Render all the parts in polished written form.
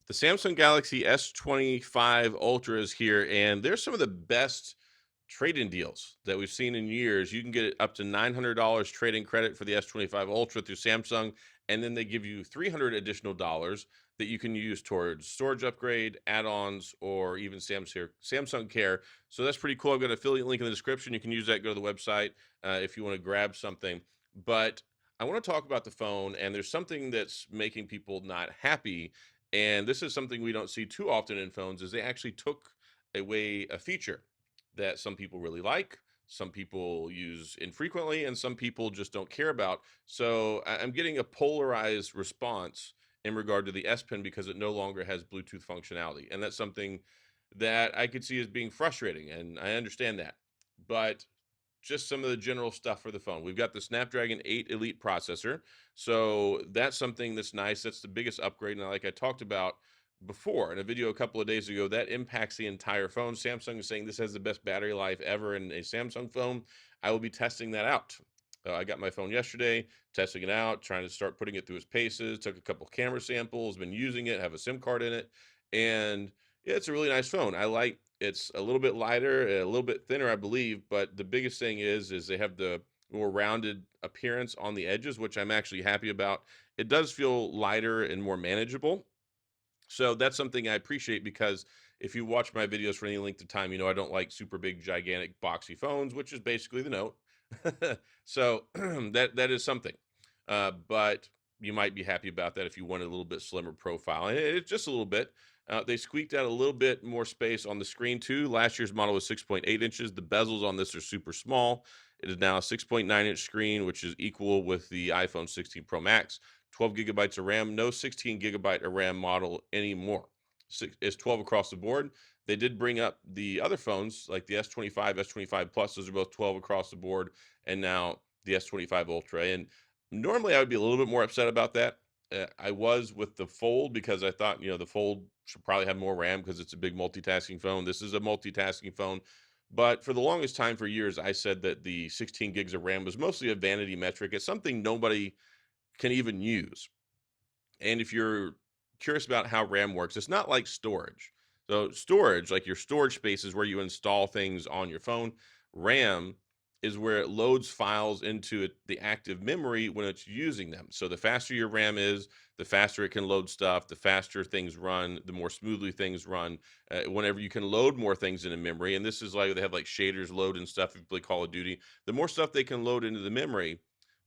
The Samsung Galaxy S25 Ultra is here, and there's some of the best trade-in deals that we've seen in years. You can get up to $900 trade-in credit for the S25 Ultra through Samsung, and then they give you 300 additional dollars that you can use towards storage upgrade, add-ons, or even Samsung Care. So that's pretty cool. I've got an affiliate link in the description. You can use that. Go to the website if you want to grab something. But I want to talk about the phone, and there's something that's making people not happy, and this is something we don't see too often in phones, is they actually took away a feature that some people really like, some people use infrequently, and some people just don't care about. So I'm getting a polarized response in regard to the S Pen because it no longer has Bluetooth functionality. And that's something that I could see as being frustrating, and I understand that. But just some of the general stuff for the phone. We've got the Snapdragon 8 Elite processor. So that's something that's nice. That's the biggest upgrade. And like I talked about before in a video a couple of days ago, that impacts the entire phone. Samsung is saying this has the best battery life ever in a Samsung phone. I will be testing that out. I got my phone yesterday, testing it out, trying to start putting it through its paces. Took a couple camera samples, been using it, have a SIM card in it. And yeah, it's a really nice phone. It's a little bit lighter, a little bit thinner, I believe, but the biggest thing is they have the more rounded appearance on the edges, which I'm actually happy about. It does feel lighter and more manageable. So that's something I appreciate because if you watch my videos for any length of time, you know I don't like super big, gigantic, boxy phones, which is basically the Note. So that is something. But you might be happy about that if you want a little bit slimmer profile. And it's just a little bit. They squeaked out a little bit more space on the screen too. Last year's model was 6.8 inches. The bezels on this are super small. It is now a 6.9-inch screen, which is equal with the iPhone 16 Pro Max. 12 gigabytes of RAM, no 16 gigabyte of RAM model anymore. It's 12 across the board. They did bring up the other phones like the S25, S25 Plus. Those are both 12 across the board, and now the S25 Ultra. And normally I would be a little bit more upset about that. I was with the Fold because I thought, the Fold should probably have more RAM because it's a big multitasking phone. This is a multitasking phone. But for the longest time, for years, I said that the 16 gigs of RAM was mostly a vanity metric. It's something nobody can even use. And if you're curious about how RAM works, it's not like storage. So, storage, like your storage space, is where you install things on your phone. RAM is where it loads files into the active memory when it's using them. So, the faster your RAM is, the faster it can load stuff, the faster things run, the more smoothly things run. Whenever you can load more things into memory, and this is like they have like shaders load and stuff if you play Call of Duty, the more stuff they can load into the memory,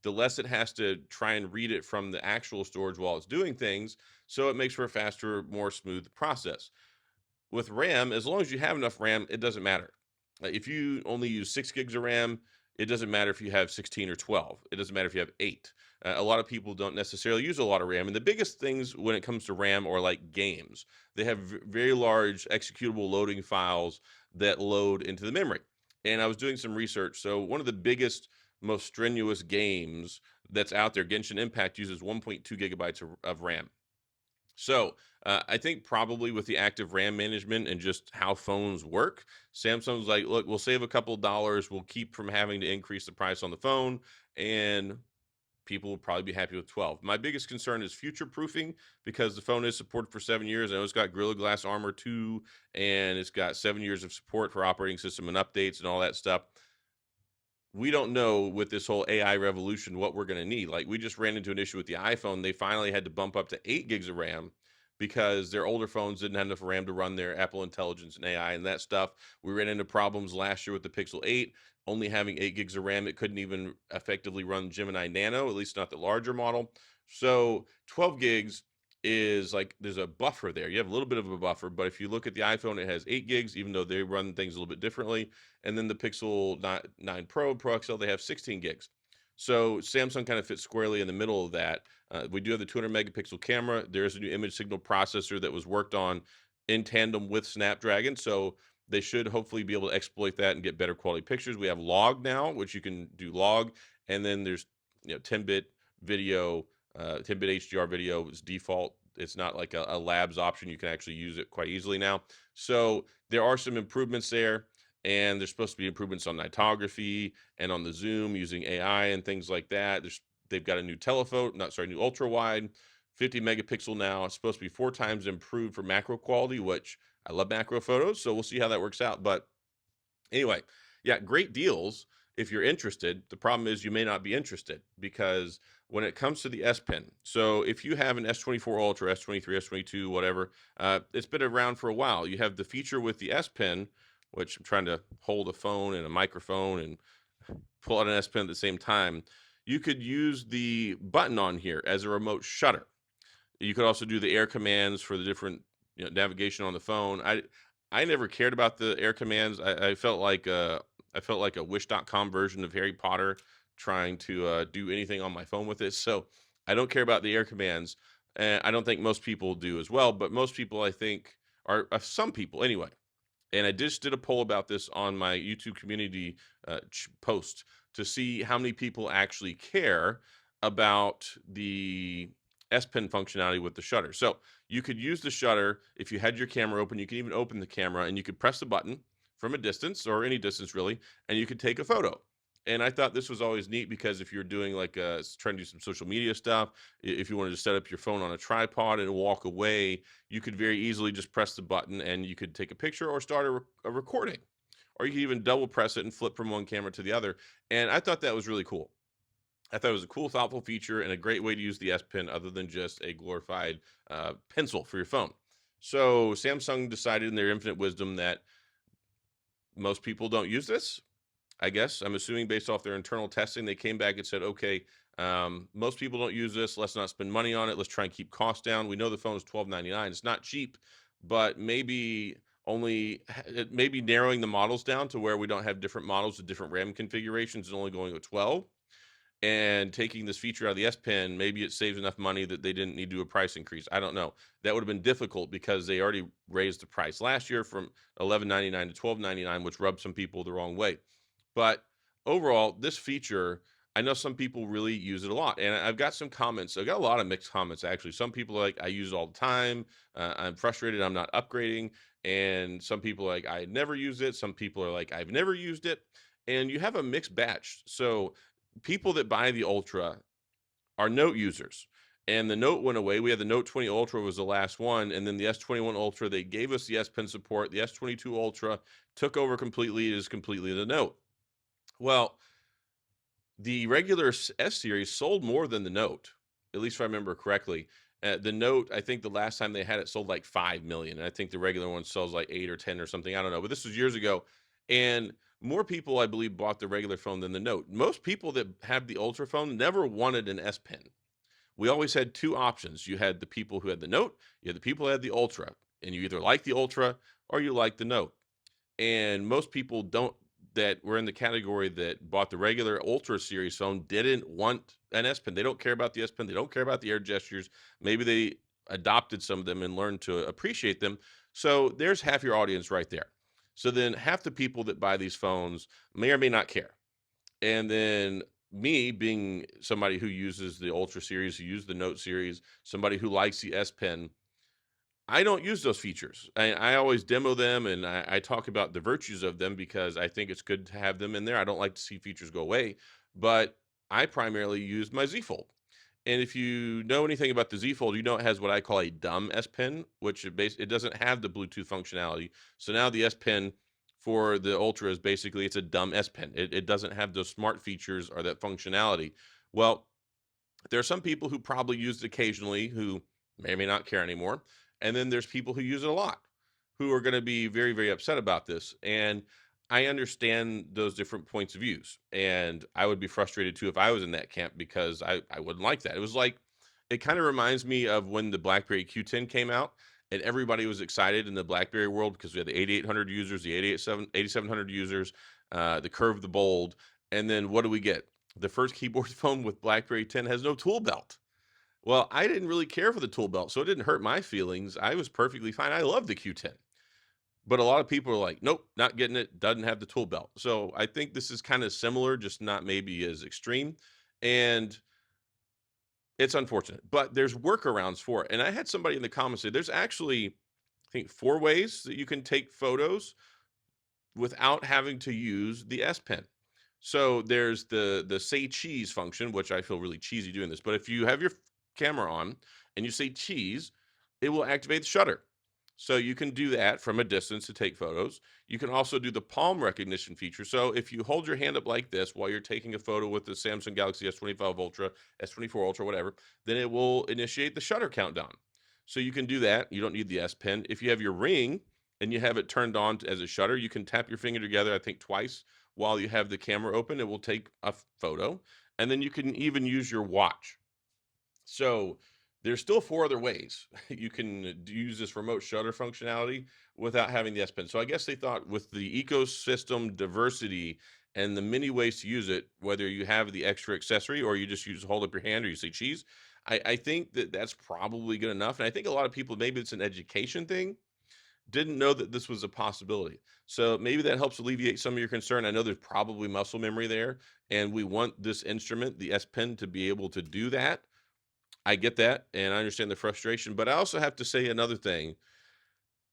the less it has to try and read it from the actual storage while it's doing things. So it makes for a faster, more smooth process. With RAM, as long as you have enough RAM, it doesn't matter. If you only use 6 gigs of RAM, it doesn't matter if you have 16 or 12. It doesn't matter if you have 8. A lot of people don't necessarily use a lot of RAM. And the biggest things when it comes to RAM are like games. They have very large executable loading files that load into the memory. And I was doing some research. So one of the biggest, most strenuous games that's out there, Genshin Impact, uses 1.2 gigabytes of RAM. So I think probably with the active RAM management and just how phones work, Samsung's like, look, we'll save a couple of dollars. We'll keep from having to increase the price on the phone, and people will probably be happy with 12. My biggest concern is future proofing because the phone is supported for 7 years. I know it's got Gorilla Glass Armor 2, and it's got 7 years of support for operating system and updates and all that stuff. We don't know with this whole AI revolution what we're going to need. Like we just ran into an issue with the iPhone. They finally had to bump up to 8 gigs of RAM because their older phones didn't have enough RAM to run their Apple Intelligence and AI and that stuff. We ran into problems last year with the Pixel 8, only having 8 gigs of RAM. It couldn't even effectively run Gemini Nano, at least not the larger model. So 12 gigs is like there's a buffer there. You have a little bit of a buffer, but if you look at the iPhone, it has 8 gigs, even though they run things a little bit differently. And then the Pixel 9 Pro, Pro XL, they have 16 gigs. So Samsung kind of fits squarely in the middle of that. We do have the 200 megapixel camera. There is a new image signal processor that was worked on in tandem with Snapdragon. So they should hopefully be able to exploit that and get better quality pictures. We have log now, which you can do log. And then there's 10-bit video, 10-bit HDR video is default. It's not like a labs option. You can actually use it quite easily now. So there are some improvements there. And there's supposed to be improvements on nightography and on the zoom using AI and things like that. They've got a new telephoto, not sorry, new ultra wide. 50 megapixel now. It's supposed to be 4 times improved for macro quality, which I love macro photos. So we'll see how that works out. But anyway, yeah, great deals if you're interested. The problem is you may not be interested because when it comes to the S Pen, so if you have an S24 Ultra, S23, S22, whatever, it's been around for a while. You have the feature with the S Pen, which I'm trying to hold a phone and a microphone and pull out an S Pen at the same time. You could use the button on here as a remote shutter. You could also do the air commands for the different, navigation on the phone. I never cared about the air commands. I felt like a Wish.com version of Harry Potter trying to do anything on my phone with it. So I don't care about the air commands, and I don't think most people do as well. But most people, I think, are some people anyway. And I just did a poll about this on my YouTube community post to see how many people actually care about the S Pen functionality with the shutter. So you could use the shutter if you had your camera open. You can even open the camera and you could press the button from a distance or any distance really, and you could take a photo. And I thought this was always neat because if you're doing like trying to do some social media stuff, if you wanted to set up your phone on a tripod and walk away, you could very easily just press the button and you could take a picture or start a recording. Or you could even double press it and flip from one camera to the other. And I thought that was really cool. I thought it was a cool, thoughtful feature and a great way to use the S Pen other than just a glorified pencil for your phone. So Samsung decided in their infinite wisdom that most people don't use this. I guess I'm assuming based off their internal testing, they came back and said, okay, most people don't use this. Let's not spend money on it. Let's try and keep costs down. We know the phone is $12.99. It's not cheap, but maybe narrowing the models down to where we don't have different models with different RAM configurations and only going with 12 and taking this feature out of the S Pen, maybe it saves enough money that they didn't need to do a price increase. I don't know. That would have been difficult because they already raised the price last year from $11.99 to $12.99, which rubbed some people the wrong way. But overall, this feature, I know some people really use it a lot. And I've got some comments. I've got a lot of mixed comments, actually. Some people are like, I use it all the time. I'm frustrated. I'm not upgrading. And some people are like, I never use it. Some people are like, I've never used it. And you have a mixed batch. So people that buy the Ultra are Note users. And the Note went away. We had the Note 20 Ultra was the last one. And then the S21 Ultra, they gave us the S Pen support. The S22 Ultra took over completely. It is completely the Note. Well, the regular S series sold more than the Note, at least if I remember correctly. The Note, I think the last time they had it sold like 5 million. And I think the regular one sells like 8 or 10 or something. I don't know. But this was years ago. And more people, I believe, bought the regular phone than the Note. Most people that have the Ultra phone never wanted an S Pen. We always had two options. You had the people who had the Note, you had the people who had the Ultra. And you either like the Ultra or you like the Note. And most people don't that were in the category that bought the regular Ultra series phone didn't want an S Pen. They don't care about the S Pen. They don't care about the air gestures. Maybe they adopted some of them and learned to appreciate them. So there's half your audience right there. So then half the people that buy these phones may or may not care. And then me being somebody who uses the Ultra series, who uses the Note series, somebody who likes the S Pen, I don't use those features. I always demo them and I talk about the virtues of them because I think it's good to have them in there. I don't like to see features go away, but I primarily use my Z Fold. And if you know anything about the Z Fold, you know it has what I call a dumb S Pen, which it doesn't have the Bluetooth functionality. So now the S Pen for the Ultra is basically it's a dumb S Pen. It doesn't have those smart features or that functionality. Well, there are some people who probably use it occasionally who may or may not care anymore. And then there's people who use it a lot who are going to be very, very upset about this. And I understand those different points of views. And I would be frustrated too if I was in that camp because I wouldn't like that. It was like, it kind of reminds me of when the BlackBerry Q10 came out and everybody was excited in the BlackBerry world because we had the 8800 users, the 8700 users, the Curve, the Bold. And then what do we get? The first keyboard phone with BlackBerry 10 has no tool belt. Well, I didn't really care for the tool belt, so it didn't hurt my feelings. I was perfectly fine. I love the Q10. But a lot of people are like, nope, not getting it, doesn't have the tool belt. So I think this is kind of similar, just not maybe as extreme. And it's unfortunate, but there's workarounds for it. And I had somebody in the comments say there's actually, I think, 4 ways that you can take photos without having to use the S Pen. So there's the say cheese function, which I feel really cheesy doing this. But if you have your camera on and you say cheese, it will activate the shutter. So you can do that from a distance to take photos. You can also do the palm recognition feature. So if you hold your hand up like this while you're taking a photo with the Samsung Galaxy S25 Ultra, S24 Ultra, whatever, then it will initiate the shutter countdown. So you can do that. You don't need the S Pen. If you have your ring and you have it turned on as a shutter, you can tap your finger together, I think twice, while you have the camera open. It will take a photo. And then you can even use your watch. So there's still four other ways you can use this remote shutter functionality without having the S Pen. So I guess they thought with the ecosystem diversity and the many ways to use it, whether you have the extra accessory or you just use hold up your hand or you say cheese, I think that that's probably good enough. And I think a lot of people, maybe it's an education thing, didn't know that this was a possibility. So maybe that helps alleviate some of your concern. I know there's probably muscle memory there, and we want this instrument, the S Pen, to be able to do that. I get that, and I understand the frustration, but I also have to say another thing.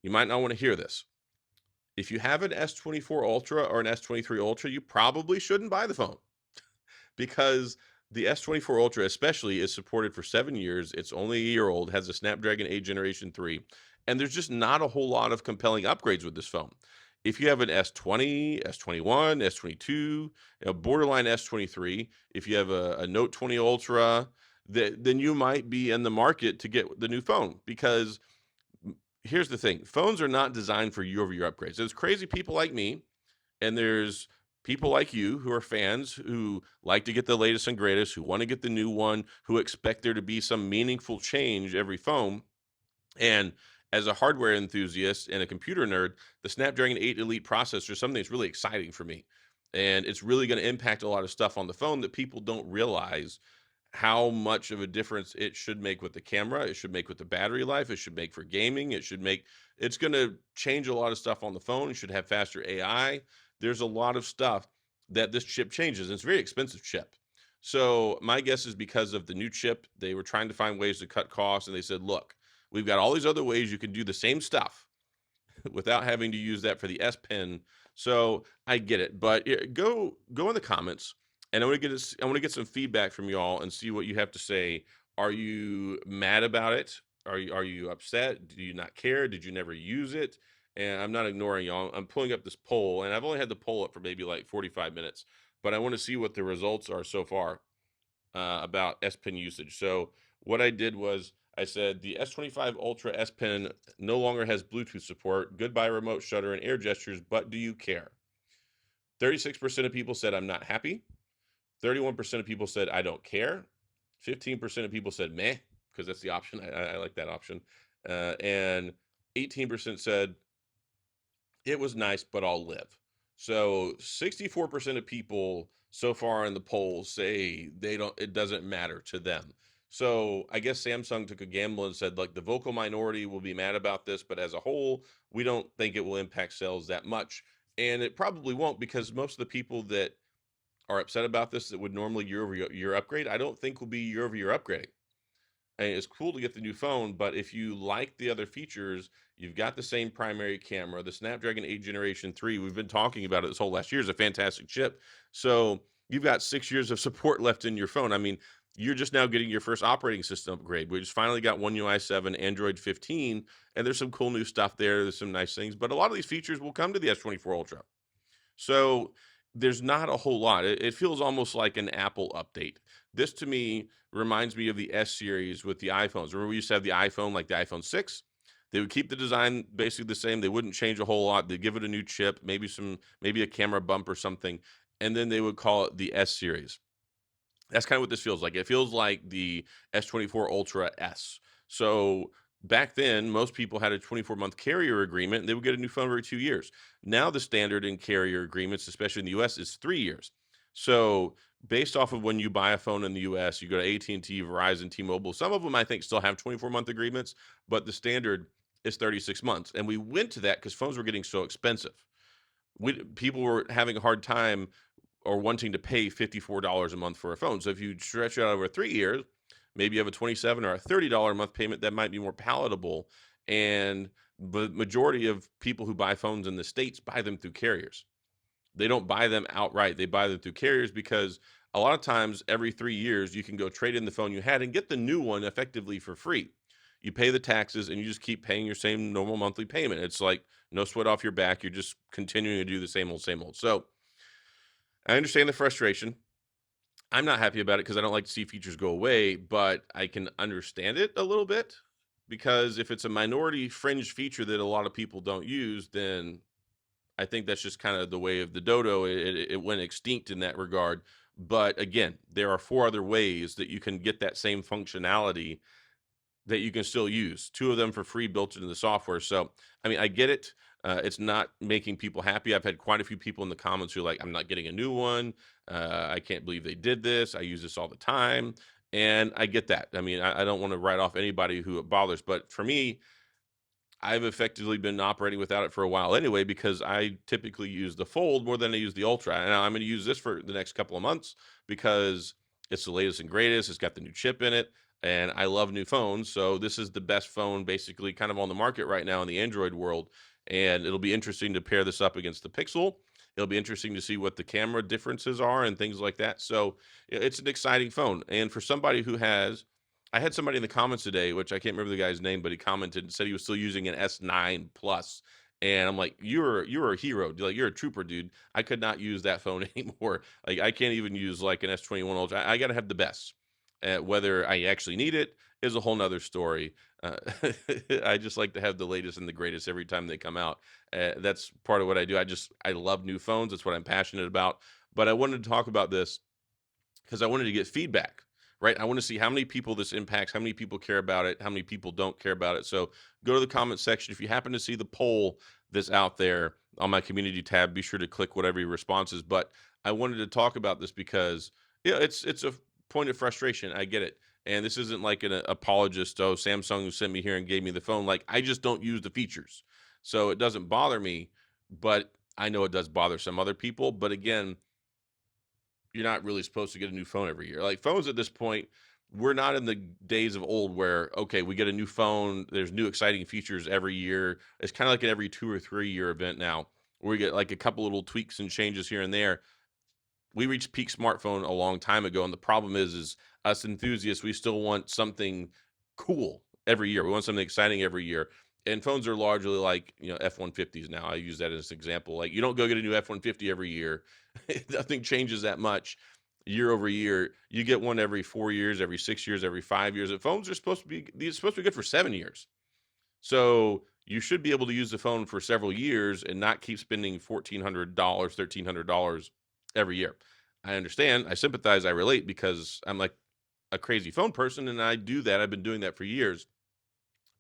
You might not want to hear this. If you have an S24 Ultra or an S23 Ultra, you probably shouldn't buy the phone because the S24 Ultra, especially, is supported for 7 years. It's only a year old, has a Snapdragon 8 Generation 3, and there's just not a whole lot of compelling upgrades with this phone. If you have an S20, S21, S22, a borderline S23, if you have a Note 20 Ultra, then you might be in the market to get the new phone because here's the thing, phones are not designed for year-over-year upgrades. There's crazy people like me, and there's people like you who are fans who like to get the latest and greatest, who want to get the new one, who expect there to be some meaningful change every phone. And as a hardware enthusiast and a computer nerd, the Snapdragon 8 Elite processor is something that's really exciting for me. And it's really going to impact a lot of stuff on the phone that people don't realize how much of a difference it should make with the camera, it should make with the battery life, it should make for gaming, it's going to change a lot of stuff on the phone. It should have faster AI. There's a lot of stuff that this chip changes. And it's a very expensive chip. So my guess is because of the new chip, they were trying to find ways to cut costs, and they said, look, we've got all these other ways you can do the same stuff without having to use that for the S Pen. So I get it, but go in the comments, and I want to get some feedback from y'all and see what you have to say. Are you mad about it? Are you upset? Do you not care? Did you never use it? And I'm not ignoring y'all. I'm pulling up this poll, and I've only had the poll up for maybe like 45 minutes, but I want to see what the results are so far about S Pen usage. So what I did was I said the S25 Ultra S Pen no longer has Bluetooth support. Goodbye remote shutter and air gestures, but do you care? 36% of people said I'm not happy. 31% of people said I don't care. 15% of people said meh, because that's the option. I like that option. And 18% said it was nice, but I'll live. So 64% of people so far in the polls say it doesn't matter to them. So I guess Samsung took a gamble and said, like, the vocal minority will be mad about this, but as a whole, we don't think it will impact sales that much. And it probably won't, because most of the people that are upset about this that would normally year over year upgrade, I don't think will be year over year upgrading. And it's cool to get the new phone, but if you like the other features, you've got the same primary camera, the Snapdragon 8 Generation 3. We've been talking about it this whole last year, is a fantastic chip. So you've got 6 years of support left in your phone. I mean, you're just now getting your first operating system upgrade. We just finally got One UI 7, Android 15, and there's some cool new stuff there. There's some nice things, but a lot of these features will come to the S24 Ultra. So there's not a whole lot. It feels almost like an Apple update. This to me reminds me of the S series with the iPhones. Remember, we used to have the iPhone, like the iPhone 6. They would keep the design basically the same. They wouldn't change a whole lot. They'd give it a new chip, maybe a camera bump or something, and then they would call it the S series. That's kind of what this feels like. It feels like the S24 Ultra S. So back then, most people had a 24-month carrier agreement, and they would get a new phone every 2 years. Now the standard in carrier agreements, especially in the US, is 3 years. So based off of when you buy a phone in the US, you go to AT&T, Verizon, T-Mobile. Some of them, I think, still have 24-month agreements, but the standard is 36 months. And we went to that because phones were getting so expensive. People were having a hard time or wanting to pay $54 a month for a phone. So if you stretch it out over 3 years, maybe you have a $27 or a $30 a month payment that might be more palatable. And the majority of people who buy phones in the States buy them through carriers. They don't buy them outright. They buy them through carriers because a lot of times every 3 years you can go trade in the phone you had and get the new one effectively for free. You pay the taxes and you just keep paying your same normal monthly payment. It's like no sweat off your back. You're just continuing to do the same old, same old. So I understand the frustration. I'm not happy about it because I don't like to see features go away, but I can understand it a little bit because if it's a minority fringe feature that a lot of people don't use, then I think that's just kind of the way of the dodo. It went extinct in that regard. But again, there are four other ways that you can get that same functionality that you can still use. Two of them for free built into the software. So, I mean, I get it. It's not making people happy. I've had quite a few people in the comments who are like, I'm not getting a new one. I can't believe they did this. I use this all the time. And I get that. I mean, I don't want to write off anybody who it bothers. But for me, I've effectively been operating without it for a while anyway, because I typically use the Fold more than I use the Ultra. And I'm going to use this for the next couple of months because it's the latest and greatest. It's got the new chip in it, and I love new phones. So this is the best phone basically kind of on the market right now in the Android world. And it'll be interesting to pair this up against the Pixel. It'll be interesting to see what the camera differences are and things like that. So it's an exciting phone. And for somebody who has, I had somebody in the comments today, which I can't remember the guy's name, but he commented and said he was still using an S9 Plus. And I'm like, you're a hero. Like, you're a trooper, dude. I could not use that phone anymore. Like, I can't even use like an S21 Ultra. I got to have the best. Whether I actually need it is a whole nother story. Uh, I just like to have the latest and the greatest every time they come out. That's part of what I do. I love new phones. That's what I'm passionate about. But I wanted to talk about this because I wanted to get feedback, right? I want to see how many people this impacts, how many people care about it, how many people don't care about it. So go to the comment section. If you happen to see the poll that's out there on my community tab, be sure to click whatever your response is. But I wanted to talk about this because it's a point of frustration. I get it. And this isn't like an apologist, oh, Samsung who sent me here and gave me the phone. Like, I just don't use the features. So it doesn't bother me, but I know it does bother some other people. But again, you're not really supposed to get a new phone every year. Like, phones at this point, we're not in the days of old where, okay, we get a new phone, there's new exciting features every year. It's kind of like an every 2 or 3 year event now, where we get like a couple little tweaks and changes here and there. We reached peak smartphone a long time ago, and the problem is us enthusiasts, we still want something cool every year. We want something exciting every year. And phones are largely like, F-150s now. I use that as an example. Like, you don't go get a new F-150 every year. Nothing changes that much year over year. You get one every 4 years, every 6 years, every 5 years. And phones are supposed to be, these are supposed to be good for 7 years. So you should be able to use the phone for several years and not keep spending $1,400, $1,300 every year. I understand. I sympathize. I relate because I'm like a crazy phone person, and I do that. I've been doing that for years.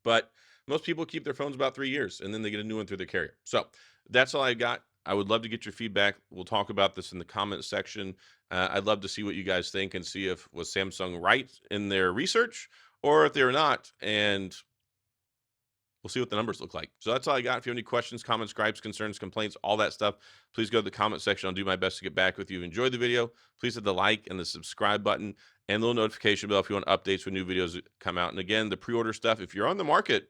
But most people keep their phones about 3 years, and then they get a new one through their carrier. So that's all I got. I would love to get your feedback. We'll talk about this in the comment section. I'd love to see what you guys think and see if was Samsung right in their research or if they're not. And we'll see what the numbers look like. So that's all I got. If you have any questions, comments, gripes, concerns, complaints, all that stuff, please go to the comment section. I'll do my best to get back with you. If you enjoyed the video, please hit the like and the subscribe button and the little notification bell if you want updates when new videos come out. And again, the pre-order stuff, if you're on the market,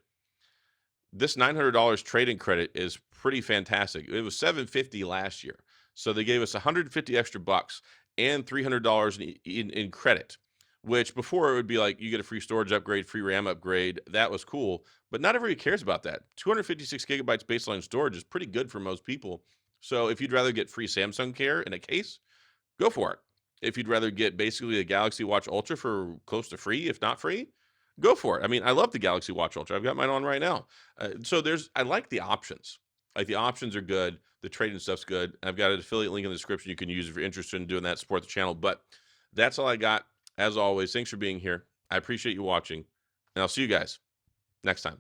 this $900 trade-in credit is pretty fantastic. It was $750 last year. So they gave us 150 extra bucks and $300 in credit, which before it would be like you get a free storage upgrade, free RAM upgrade. That was cool, but not everybody cares about that. 256 gigabytes baseline storage is pretty good for most people. So if you'd rather get free Samsung Care in a case, go for it. If you'd rather get basically a Galaxy Watch Ultra for close to free, if not free, go for it. I mean, I love the Galaxy Watch Ultra. I've got mine on right now. So I like the options. Like, the options are good. The trading stuff's good. I've got an affiliate link in the description you can use if you're interested in doing that, support the channel. But that's all I got. As always, thanks for being here. I appreciate you watching, and I'll see you guys next time.